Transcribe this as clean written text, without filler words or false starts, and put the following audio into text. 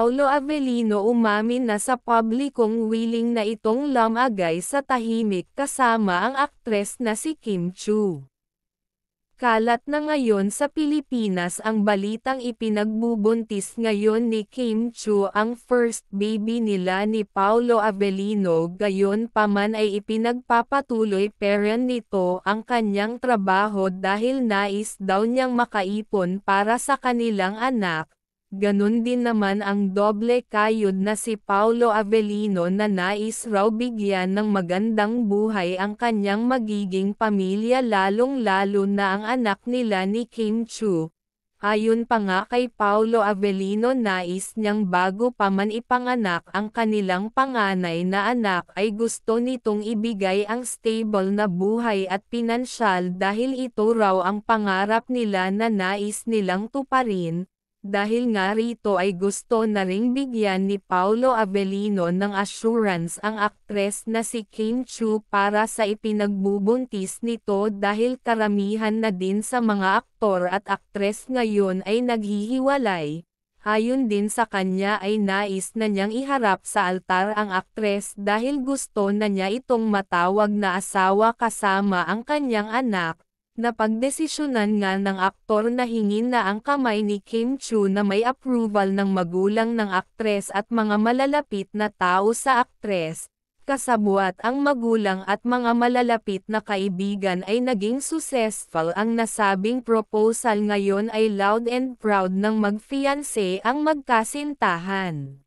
Paolo Avellino umamin na sa publikong willing na itong lumagay sa tahimik kasama ang aktres na si Kim Chiu. Kalat na ngayon sa Pilipinas ang balitang ipinagbubuntis ngayon ni Kim Chiu ang first baby nila ni Paolo Avellino. Gayon pa man ay ipinagpapatuloy parent nito ang kanyang trabaho dahil nais daw niyang makaipon para sa kanilang anak. Ganun din naman ang doble kayod na si Paolo Avellino na nais raw bigyan ng magandang buhay ang kanyang magiging pamilya lalong-lalo na ang anak nila ni Kim Chiu. Ayon pa nga kay Paolo Avellino nais niyang bago pa man ipanganak ang kanilang panganay na anak ay gusto nitong ibigay ang stable na buhay at pinansyal dahil ito raw ang pangarap nila na nais nilang tuparin. Dahil nga rito ay gusto na ring bigyan ni Paolo Avellino ng assurance ang aktres na si Kim Chiu para sa ipinagbubuntis nito dahil karamihan na din sa mga aktor at aktres ngayon ay naghihiwalay. Ayon din sa kanya ay nais na niyang iharap sa altar ang aktres dahil gusto na niya itong matawag na asawa kasama ang kanyang anak. Napagdesisyonan nga ng aktor na hingin na ang kamay ni Kim Chiu na may approval ng magulang ng aktres at mga malalapit na tao sa aktres. Kasabwat ang magulang at mga malalapit na kaibigan ay naging successful ang nasabing proposal. Ngayon ay loud and proud ng mag-fiancé ang magkasintahan.